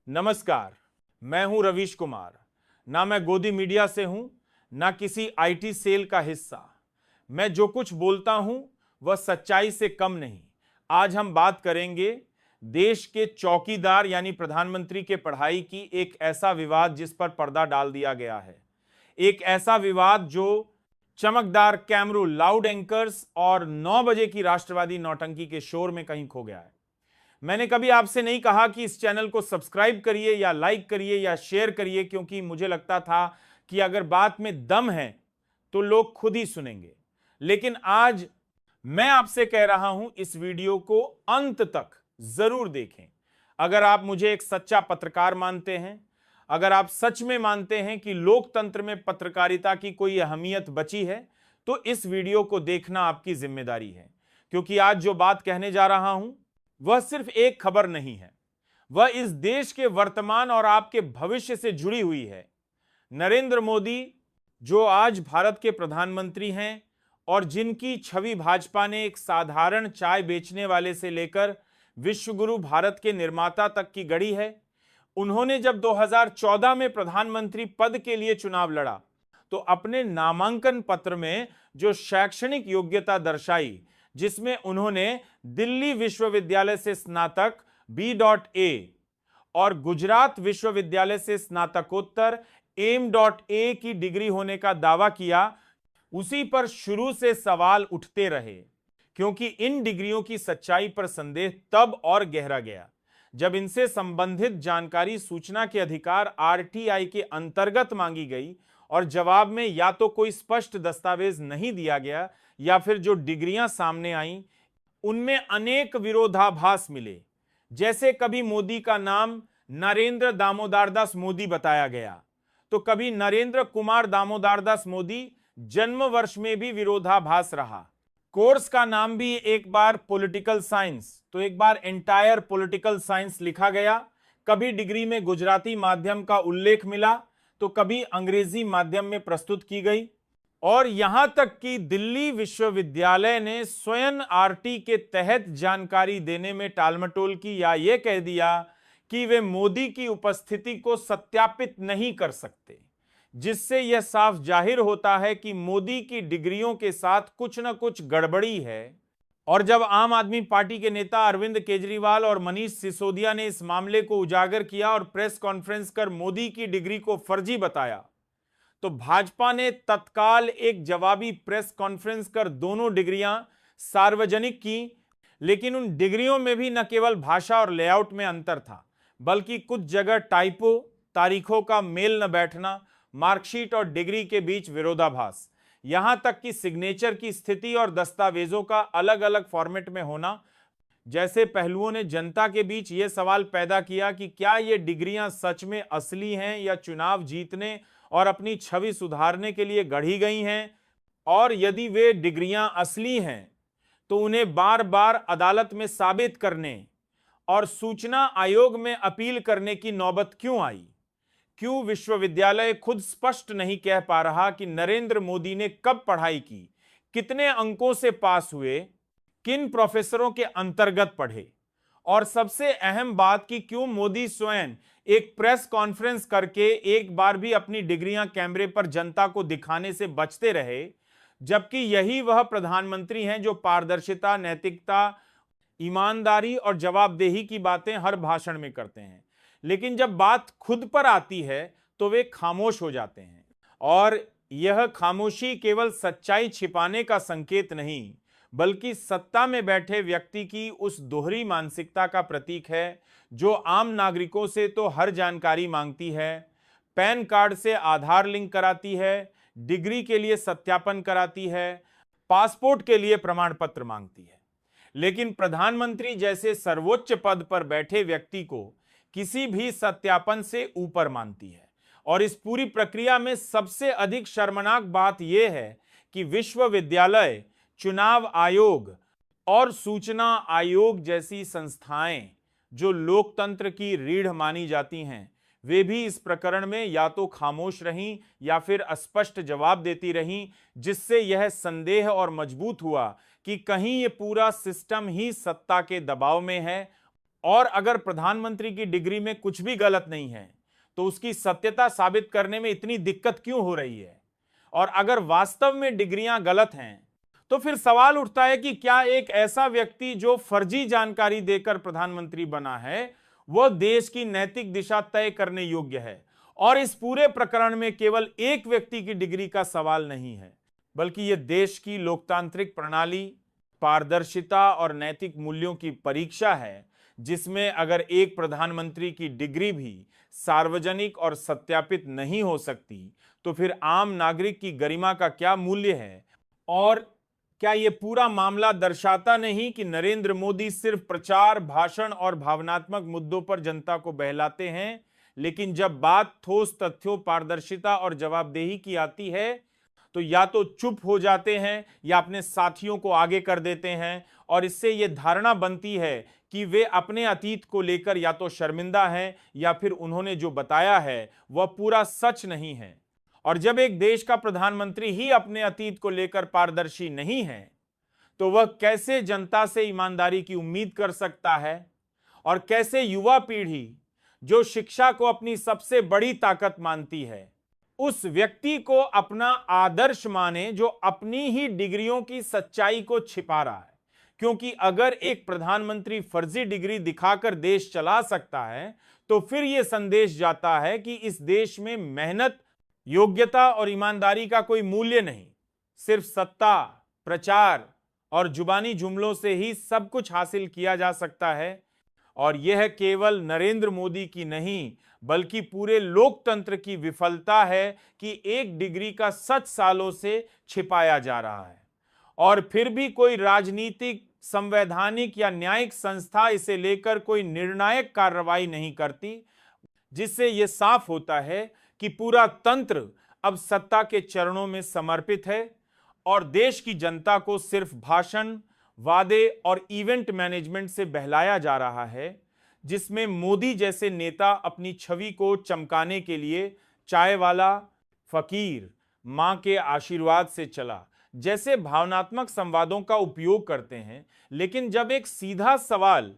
नमस्कार, मैं हूं रवीश कुमार। ना मैं गोदी मीडिया से हूं, ना किसी आईटी सेल का हिस्सा। मैं जो कुछ बोलता हूं वह सच्चाई से कम नहीं। आज हम बात करेंगे देश के चौकीदार यानी प्रधानमंत्री के पढ़ाई की एक ऐसा विवाद जिस पर पर्दा डाल दिया गया है। एक ऐसा विवाद जो चमकदार कैमरू, लाउड एंकर्स और 9 बजे की राष्ट्रवादी नौटंकी के शोर में कहीं खो गया है। मैंने कभी आपसे नहीं कहा कि इस चैनल को सब्सक्राइब करिए या लाइक करिए या शेयर करिए, क्योंकि मुझे लगता था कि अगर बात में दम है तो लोग खुद ही सुनेंगे। लेकिन आज मैं आपसे कह रहा हूं, इस वीडियो को अंत तक जरूर देखें। अगर आप मुझे एक सच्चा पत्रकार मानते हैं, अगर आप सच में मानते हैं कि लोकतंत्र में पत्रकारिता की कोई अहमियत बची है, तो इस वीडियो को देखना आपकी जिम्मेदारी है। क्योंकि आज जो बात कहने जा रहा हूं वह सिर्फ एक खबर नहीं है, वह इस देश के वर्तमान और आपके भविष्य से जुड़ी हुई है। नरेंद्र मोदी, जो आज भारत के प्रधानमंत्री हैं और जिनकी छवि भाजपा ने एक साधारण चाय बेचने वाले से लेकर विश्वगुरु भारत के निर्माता तक की गढ़ी है, उन्होंने जब 2014 में प्रधानमंत्री पद के लिए चुनाव लड़ा तो अपने नामांकन पत्र में जो शैक्षणिक योग्यता दर्शाई, जिसमें उन्होंने दिल्ली विश्वविद्यालय से स्नातक B.A और गुजरात विश्वविद्यालय से स्नातकोत्तर M.A की डिग्री होने का दावा किया, उसी पर शुरू से सवाल उठते रहे। क्योंकि इन डिग्रियों की सच्चाई पर संदेह तब और गहरा गया जब इनसे संबंधित जानकारी सूचना के अधिकार RTI के अंतर्गत मांगी गई और जवाब में या तो कोई स्पष्ट दस्तावेज नहीं दिया गया या फिर जो डिग्रियां सामने आईं उनमें अनेक विरोधाभास मिले। जैसे कभी मोदी का नाम नरेंद्र दामोदर दास मोदी बताया गया, तो कभी नरेंद्र कुमार दामोदर दास मोदी, जन्म वर्ष में भी विरोधाभास रहा। कोर्स का नाम भी एक बार पॉलिटिकल साइंस तो एक बार एंटायर पॉलिटिकल साइंस लिखा गया। कभी डिग्री में गुजराती माध्यम का उल्लेख मिला तो कभी अंग्रेजी माध्यम में प्रस्तुत की गई। और यहां तक कि दिल्ली विश्वविद्यालय ने स्वयं RT के तहत जानकारी देने में टालमटोल की या यह कह दिया कि वे मोदी की उपस्थिति को सत्यापित नहीं कर सकते, जिससे यह साफ जाहिर होता है कि मोदी की डिग्रियों के साथ कुछ न कुछ गड़बड़ी है। और जब आम आदमी पार्टी के नेता अरविंद केजरीवाल और मनीष सिसोदिया ने इस मामले को उजागर किया और प्रेस कॉन्फ्रेंस कर मोदी की डिग्री को फर्जी बताया, तो भाजपा ने तत्काल एक जवाबी प्रेस कॉन्फ्रेंस कर दोनों डिग्रियां सार्वजनिक की। लेकिन उन डिग्रियों में भी न केवल भाषा और लेआउट में अंतर था, बल्कि कुछ जगह टाइपो, तारीखों का मेल न बैठना, मार्कशीट और डिग्री के बीच विरोधाभास, यहां तक कि सिग्नेचर की स्थिति और दस्तावेजों का अलग अलग फॉर्मेट में होना जैसे पहलुओं ने जनता के बीच यह सवाल पैदा किया कि क्या ये डिग्रियां सच में असली हैं या चुनाव जीतने और अपनी छवि सुधारने के लिए गढ़ी गई हैं। और यदि वे डिग्रियां असली हैं तो उन्हें बार बार अदालत में साबित करने और सूचना आयोग में अपील करने की नौबत क्यों आई। क्यों विश्वविद्यालय खुद स्पष्ट नहीं कह पा रहा कि नरेंद्र मोदी ने कब पढ़ाई की, कितने अंकों से पास हुए, किन प्रोफेसरों के अंतर्गत पढ़े। और सबसे अहम बात कि क्यों मोदी स्वयं एक प्रेस कॉन्फ्रेंस करके एक बार भी अपनी डिग्रियां कैमरे पर जनता को दिखाने से बचते रहे, जबकि यही वह प्रधानमंत्री हैं जो पारदर्शिता, नैतिकता, ईमानदारी और जवाबदेही की बातें हर भाषण में करते हैं। लेकिन जब बात खुद पर आती है तो वे खामोश हो जाते हैं। और यह खामोशी केवल सच्चाई छिपाने का संकेत नहीं, बल्कि सत्ता में बैठे व्यक्ति की उस दोहरी मानसिकता का प्रतीक है जो आम नागरिकों से तो हर जानकारी मांगती है, पैन कार्ड से आधार लिंक कराती है, डिग्री के लिए सत्यापन कराती है, पासपोर्ट के लिए प्रमाण पत्र मांगती है, लेकिन प्रधानमंत्री जैसे सर्वोच्च पद पर बैठे व्यक्ति को किसी भी सत्यापन से ऊपर मानती है। और इस पूरी प्रक्रिया में सबसे अधिक शर्मनाक बात यह है कि विश्वविद्यालय, चुनाव आयोग और सूचना आयोग जैसी संस्थाएं जो लोकतंत्र की रीढ़ मानी जाती हैं, वे भी इस प्रकरण में या तो खामोश रहीं या फिर अस्पष्ट जवाब देती रहीं, जिससे यह संदेह और मजबूत हुआ कि कहीं ये पूरा सिस्टम ही सत्ता के दबाव में है और अगर प्रधानमंत्री की डिग्री में कुछ भी गलत नहीं है तो उसकी सत्यता साबित करने में इतनी दिक्कत क्यों हो रही है? और अगर वास्तव में डिग्रियां गलत हैं तो फिर सवाल उठता है कि क्या एक ऐसा व्यक्ति जो फर्जी जानकारी देकर प्रधानमंत्री बना है वह देश की नैतिक दिशा तय करने योग्य है? और इस पूरे प्रकरण में केवल एक व्यक्ति की डिग्री का सवाल नहीं है, बल्कि यह देश की लोकतांत्रिक प्रणाली, पारदर्शिता और नैतिक मूल्यों की परीक्षा है, जिसमें अगर एक प्रधानमंत्री की डिग्री भी सार्वजनिक और सत्यापित नहीं हो सकती तो फिर आम नागरिक की गरिमा का क्या मूल्य है? और क्या यह पूरा मामला दर्शाता नहीं कि नरेंद्र मोदी सिर्फ प्रचार, भाषण और भावनात्मक मुद्दों पर जनता को बहलाते हैं, लेकिन जब बात ठोस तथ्यों, पारदर्शिता और जवाबदेही की आती है तो या तो चुप हो जाते हैं या अपने साथियों को आगे कर देते हैं, और इससे यह धारणा बनती है कि वे अपने अतीत को लेकर या तो शर्मिंदा हैं या फिर उन्होंने जो बताया है वह पूरा सच नहीं है। और जब एक देश का प्रधानमंत्री ही अपने अतीत को लेकर पारदर्शी नहीं है तो वह कैसे जनता से ईमानदारी की उम्मीद कर सकता है? और कैसे युवा पीढ़ी जो शिक्षा को अपनी सबसे बड़ी ताकत मानती है उस व्यक्ति को अपना आदर्श माने जो अपनी ही डिग्रियों की सच्चाई को छिपा रहा है? क्योंकि अगर एक प्रधानमंत्री फर्जी डिग्री दिखाकर देश चला सकता है तो फिर यह संदेश जाता है कि इस देश में मेहनत, योग्यता और ईमानदारी का कोई मूल्य नहीं, सिर्फ सत्ता, प्रचार और जुबानी जुमलों से ही सब कुछ हासिल किया जा सकता है। और यह केवल नरेंद्र मोदी की नहीं बल्कि पूरे लोकतंत्र की विफलता है कि एक डिग्री का सच सालों से छिपाया जा रहा है और फिर भी कोई राजनीतिक, संवैधानिक या न्यायिक संस्था इसे लेकर कोई निर्णायक कार्रवाई नहीं करती, जिससे यह साफ होता है कि पूरा तंत्र अब सत्ता के चरणों में समर्पित है और देश की जनता को सिर्फ भाषण, वादे और इवेंट मैनेजमेंट से बहलाया जा रहा है, जिसमें मोदी जैसे नेता अपनी छवि को चमकाने के लिए चाय वाला, फकीर, मां के आशीर्वाद से चला जैसे भावनात्मक संवादों का उपयोग करते हैं। लेकिन जब एक सीधा सवाल,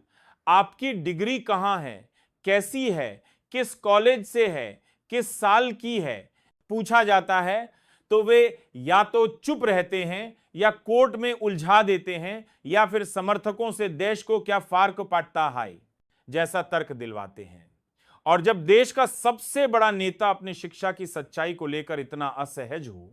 आपकी डिग्री कहां है, कैसी है, किस कॉलेज से है, किस साल की है, पूछा जाता है तो वे या तो चुप रहते हैं या कोर्ट में उलझा देते हैं या फिर समर्थकों से देश को क्या फर्क पड़ता है जैसा तर्क दिलवाते हैं। और जब देश का सबसे बड़ा नेता अपनी शिक्षा की सच्चाई को लेकर इतना असहज हो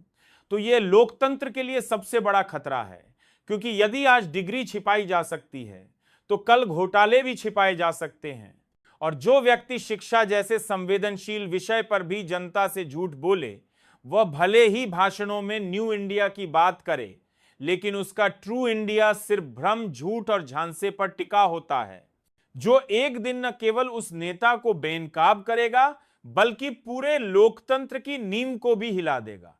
तो यह लोकतंत्र के लिए सबसे बड़ा खतरा है, क्योंकि यदि आज डिग्री छिपाई जा सकती है तो कल घोटाले भी छिपाए जा सकते हैं। और जो व्यक्ति शिक्षा जैसे संवेदनशील विषय पर भी जनता से झूठ बोले, वह भले ही भाषणों में न्यू इंडिया की बात करे, लेकिन उसका ट्रू इंडिया सिर्फ भ्रम, झूठ और झांसे पर टिका होता है, जो एक दिन न केवल उस नेता को बेनकाब करेगा बल्कि पूरे लोकतंत्र की नींव को भी हिला देगा।